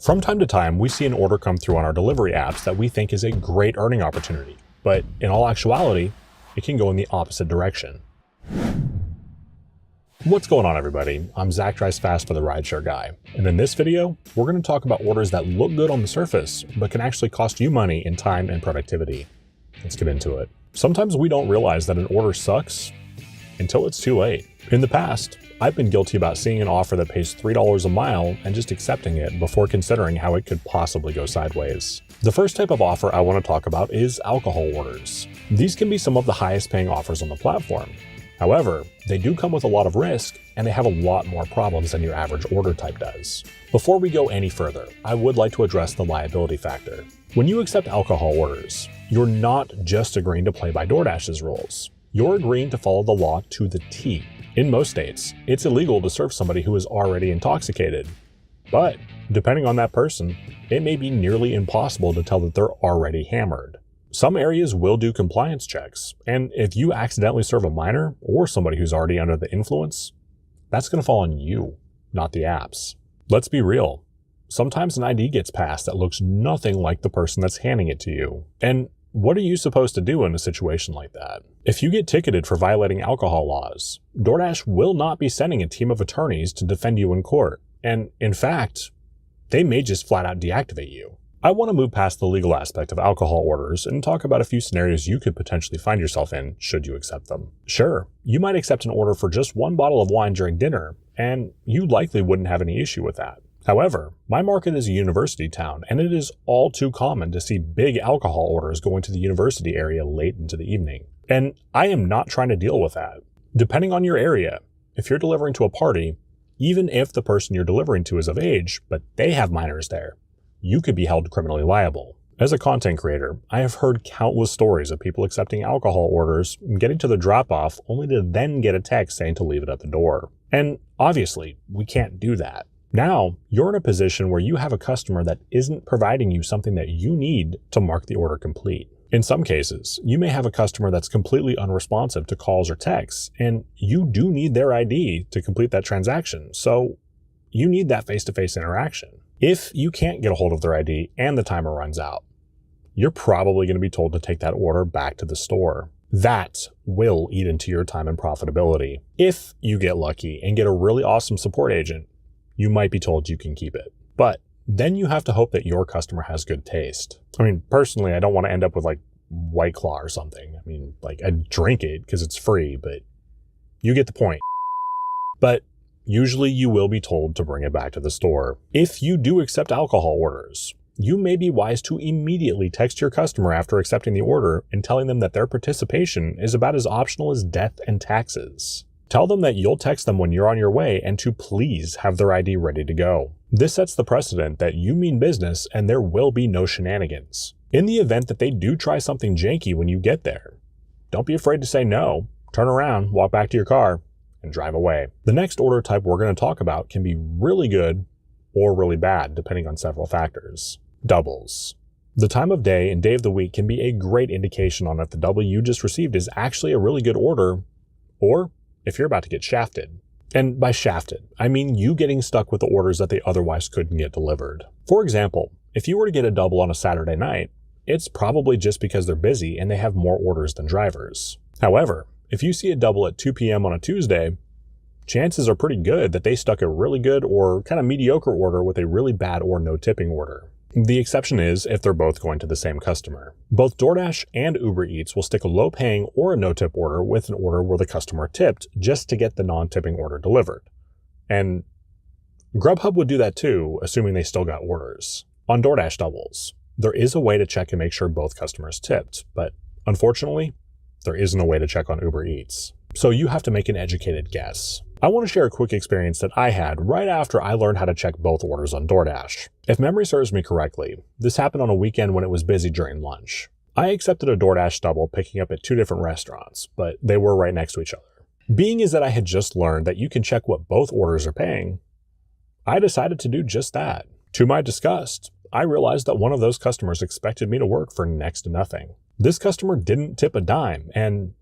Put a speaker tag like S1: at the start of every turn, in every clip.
S1: From time to time, we see an order come through on our delivery apps that we think is a great earning opportunity, but in all actuality, it can go in the opposite direction. What's going on, everybody? I'm Zach Drives Fast for the Rideshare Guy, and in this video, we're going to talk about orders that look good on the surface, but can actually cost you money in time and productivity. Let's get into it. Sometimes we don't realize that an order sucks until it's too late. In the past, I've been guilty about seeing an offer that pays $3 a mile and just accepting it before considering how it could possibly go sideways. The first type of offer I want to talk about is alcohol orders. These can be some of the highest paying offers on the platform. However, they do come with a lot of risk and they have a lot more problems than your average order type does. Before we go any further, I would like to address the liability factor. When you accept alcohol orders, you're not just agreeing to play by DoorDash's rules. You're agreeing to follow the law to the T. In most states, it's illegal to serve somebody who is already intoxicated. But, depending on that person, it may be nearly impossible to tell that they're already hammered. Some areas will do compliance checks, and if you accidentally serve a minor or somebody who's already under the influence, that's going to fall on you, not the apps. Let's be real. Sometimes an ID gets passed that looks nothing like the person that's handing it to you. And what are you supposed to do in a situation like that? If you get ticketed for violating alcohol laws, DoorDash will not be sending a team of attorneys to defend you in court. And in fact, they may just flat out deactivate you. I want to move past the legal aspect of alcohol orders and talk about a few scenarios you could potentially find yourself in should you accept them. Sure, you might accept an order for just one bottle of wine during dinner, and you likely wouldn't have any issue with that. However, my market is a university town, and it is all too common to see big alcohol orders going to the university area late into the evening. And I am not trying to deal with that. Depending on your area, if you're delivering to a party, even if the person you're delivering to is of age, but they have minors there, you could be held criminally liable. As a content creator, I have heard countless stories of people accepting alcohol orders, getting to the drop-off, only to then get a text saying to leave it at the door. And obviously, we can't do that. Now, you're in a position where you have a customer that isn't providing you something that you need to mark the order complete. In some cases, you may have a customer that's completely unresponsive to calls or texts, and you do need their ID to complete that transaction, so you need that face-to-face interaction. If you can't get a hold of their ID and the timer runs out, you're probably going to be told to take that order back to the store. That will eat into your time and profitability. If you get lucky and get a really awesome support agent, you might be told you can keep it. But then you have to hope that your customer has good taste. I mean, personally, I don't want to end up with like White Claw or something. I mean, like I'd drink it because it's free, but you get the point. But usually you will be told to bring it back to the store. If you do accept alcohol orders, you may be wise to immediately text your customer after accepting the order and telling them that their participation is about as optional as death and taxes. Tell them that you'll text them when you're on your way and to please have their ID ready to go. This sets the precedent that you mean business and there will be no shenanigans. In the event that they do try something janky when you get there, don't be afraid to say no, turn around, walk back to your car, and drive away. The next order type we're going to talk about can be really good or really bad, depending on several factors. Doubles. The time of day and day of the week can be a great indication on if the double you just received is actually a really good order, or if you're about to get shafted. And by shafted, I mean you getting stuck with the orders that they otherwise couldn't get delivered. For example, if you were to get a double on a Saturday night, it's probably just because they're busy and they have more orders than drivers. However, if you see a double at 2 p.m. on a Tuesday, chances are pretty good that they stuck a really good or kind of mediocre order with a really bad or no tipping order. The exception is if they're both going to the same customer. Both DoorDash and Uber Eats will stick a low-paying or a no-tip order with an order where the customer tipped just to get the non-tipping order delivered. And Grubhub would do that too, assuming they still got orders. On DoorDash doubles, there is a way to check and make sure both customers tipped, but unfortunately, there isn't a way to check on Uber Eats. So you have to make an educated guess. I want to share a quick experience that I had right after I learned how to check both orders on DoorDash. If memory serves me correctly, this happened on a weekend when it was busy during lunch. I accepted a DoorDash double picking up at 2 different restaurants, but they were right next to each other. Being is that I had just learned that you can check what both orders are paying, I decided to do just that. To my disgust, I realized that one of those customers expected me to work for next to nothing. This customer didn't tip a dime, and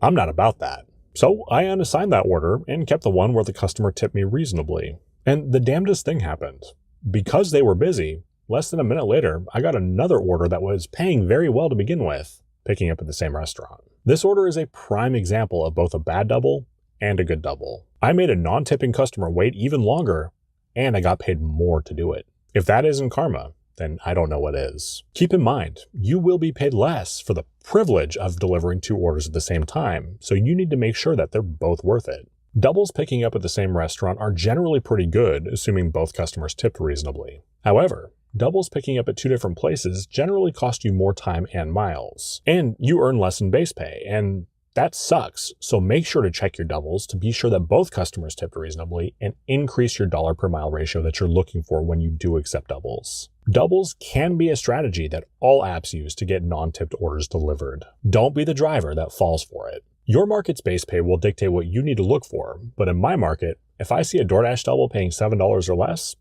S1: I'm not about that. So I unassigned that order and kept the one where the customer tipped me reasonably. And the damnedest thing happened. Because they were busy, less than a minute later, I got another order that was paying very well to begin with, picking up at the same restaurant. This order is a prime example of both a bad double and a good double. I made a non-tipping customer wait even longer, and I got paid more to do it. If that isn't karma, then I don't know what is. Keep in mind, you will be paid less for the privilege of delivering 2 orders at the same time, so you need to make sure that they're both worth it. Doubles picking up at the same restaurant are generally pretty good, assuming both customers tipped reasonably. However, doubles picking up at 2 different places generally cost you more time and miles, and you earn less in base pay, and that sucks. So make sure to check your doubles to be sure that both customers tipped reasonably and increase your dollar per mile ratio that you're looking for when you do accept doubles. Doubles can be a strategy that all apps use to get non-tipped orders delivered. Don't be the driver that falls for it. Your market's base pay will dictate what you need to look for, but in my market, if I see a DoorDash double paying $7 or less,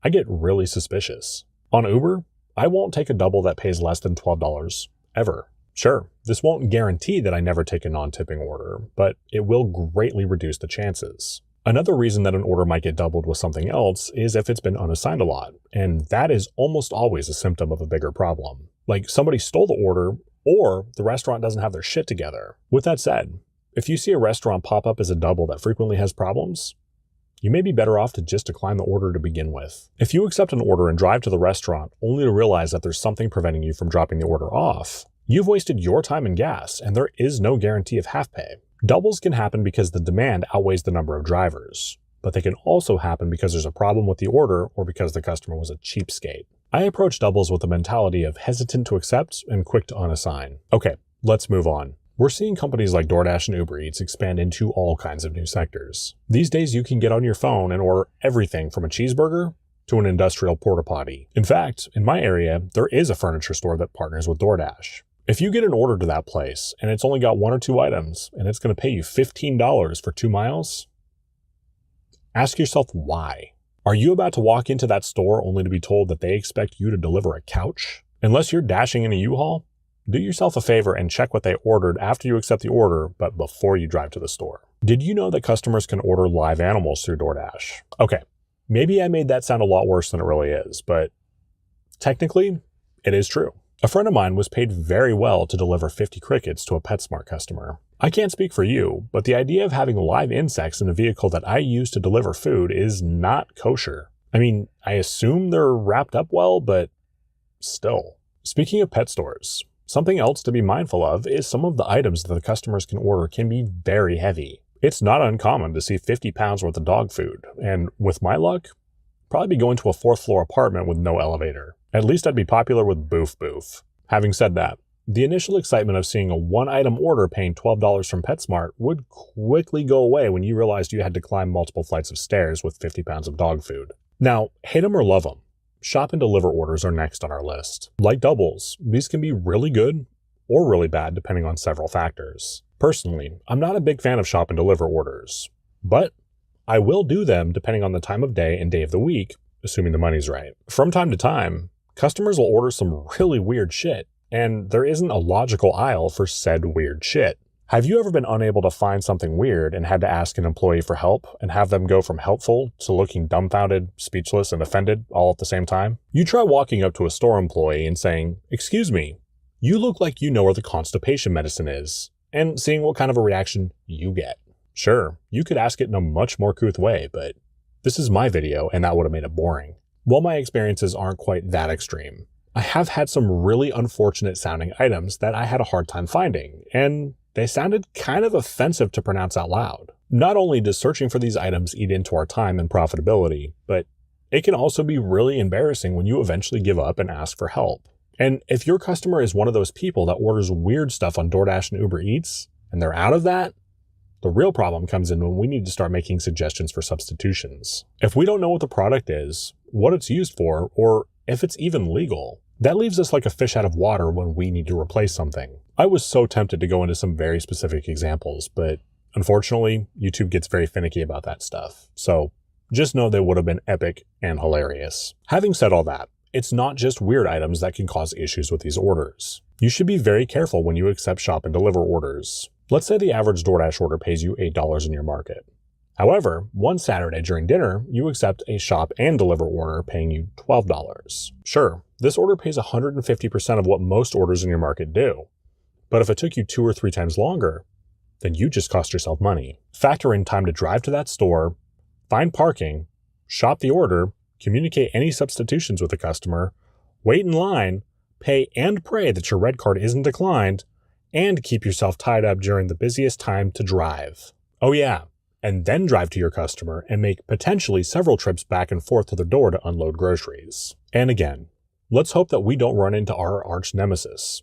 S1: I get really suspicious. On Uber, I won't take a double that pays less than $12, ever. Sure, this won't guarantee that I never take a non-tipping order, but it will greatly reduce the chances. Another reason that an order might get doubled with something else is if it's been unassigned a lot, and that is almost always a symptom of a bigger problem. Like somebody stole the order, or the restaurant doesn't have their shit together. With that said, if you see a restaurant pop up as a double that frequently has problems, you may be better off to just decline the order to begin with. If you accept an order and drive to the restaurant only to realize that there's something preventing you from dropping the order off, you've wasted your time and gas, and there is no guarantee of half pay. Doubles can happen because the demand outweighs the number of drivers, but they can also happen because there's a problem with the order or because the customer was a cheapskate. I approach doubles with the mentality of hesitant to accept and quick to unassign. Okay, let's move on. We're seeing companies like DoorDash and Uber Eats expand into all kinds of new sectors. These days you can get on your phone and order everything from a cheeseburger to an industrial porta potty. In fact, in my area, there is a furniture store that partners with DoorDash. If you get an order to that place and it's only got 1 or 2 items and it's going to pay you $15 for 2 miles, ask yourself why. Are you about to walk into that store only to be told that they expect you to deliver a couch? Unless you're dashing in a U-Haul, do yourself a favor and check what they ordered after you accept the order, but before you drive to the store. Did you know that customers can order live animals through DoorDash? Okay, maybe I made that sound a lot worse than it really is, but technically, it is true. A friend of mine was paid very well to deliver 50 crickets to a PetSmart customer. I can't speak for you, but the idea of having live insects in a vehicle that I use to deliver food is not kosher. I mean, I assume they're wrapped up well, but still. Speaking of pet stores, something else to be mindful of is some of the items that the customers can order can be very heavy. It's not uncommon to see 50 pounds worth of dog food, and with my luck, probably be going to a 4th floor apartment with no elevator. At least I'd be popular with Boof Boof. Having said that, the initial excitement of seeing a 1-item order paying $12 from PetSmart would quickly go away when you realized you had to climb multiple flights of stairs with 50 pounds of dog food. Now, hate them or love them, shop and deliver orders are next on our list. Like doubles, these can be really good or really bad depending on several factors. Personally, I'm not a big fan of shop and deliver orders, but I will do them depending on the time of day and day of the week, assuming the money's right. From time to time, customers will order some really weird shit, and there isn't a logical aisle for said weird shit. Have you ever been unable to find something weird and had to ask an employee for help and have them go from helpful to looking dumbfounded, speechless, and offended all at the same time? You try walking up to a store employee and saying, "Excuse me, you look like you know where the constipation medicine is," and seeing what kind of a reaction you get. Sure, you could ask it in a much more couth way, but this is my video and that would have made it boring. While my experiences aren't quite that extreme, I have had some really unfortunate sounding items that I had a hard time finding, and they sounded kind of offensive to pronounce out loud. Not only does searching for these items eat into our time and profitability, but it can also be really embarrassing when you eventually give up and ask for help. And if your customer is one of those people that orders weird stuff on DoorDash and Uber Eats, and they're out of that, the real problem comes in when we need to start making suggestions for substitutions. If we don't know what the product is, what it's used for, or if it's even legal, that leaves us like a fish out of water when we need to replace something. I was so tempted to go into some very specific examples, but unfortunately, YouTube gets very finicky about that stuff. So just know they would have been epic and hilarious. Having said all that, it's not just weird items that can cause issues with these orders. You should be very careful when you accept shop and deliver orders. Let's say the average DoorDash order pays you $8 in your market. However, one Saturday during dinner, you accept a shop and deliver order paying you $12. Sure, this order pays 150% of what most orders in your market do. But if it took you 2 or 3 times longer, then you just cost yourself money. Factor in time to drive to that store, find parking, shop the order, communicate any substitutions with the customer, wait in line, pay and pray that your red card isn't declined, and keep yourself tied up during the busiest time to drive. Oh yeah, and then drive to your customer and make potentially several trips back and forth to the door to unload groceries. And again, let's hope that we don't run into our arch nemesis: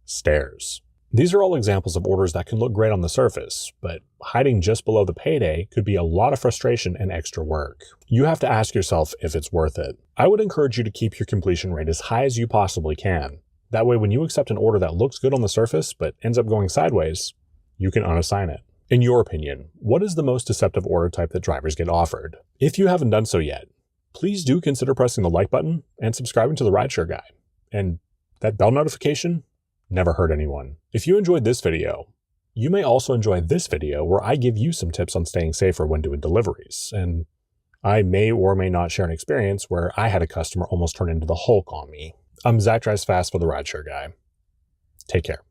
S1: stairs. These are all examples of orders that can look great on the surface, but hiding just below the payday could be a lot of frustration and extra work. You have to ask yourself if it's worth it. I would encourage you to keep your completion rate as high as you possibly can. That way, when you accept an order that looks good on the surface but ends up going sideways, you can unassign it. In your opinion, what is the most deceptive order type that drivers get offered? If you haven't done so yet, please do consider pressing the like button and subscribing to the Rideshare Guy. And that bell notification never hurt anyone. If you enjoyed this video, you may also enjoy this video where I give you some tips on staying safer when doing deliveries. And I may or may not share an experience where I had a customer almost turn into the Hulk on me. I'm Zach Drives Fast for the Rideshare Guy. Take care.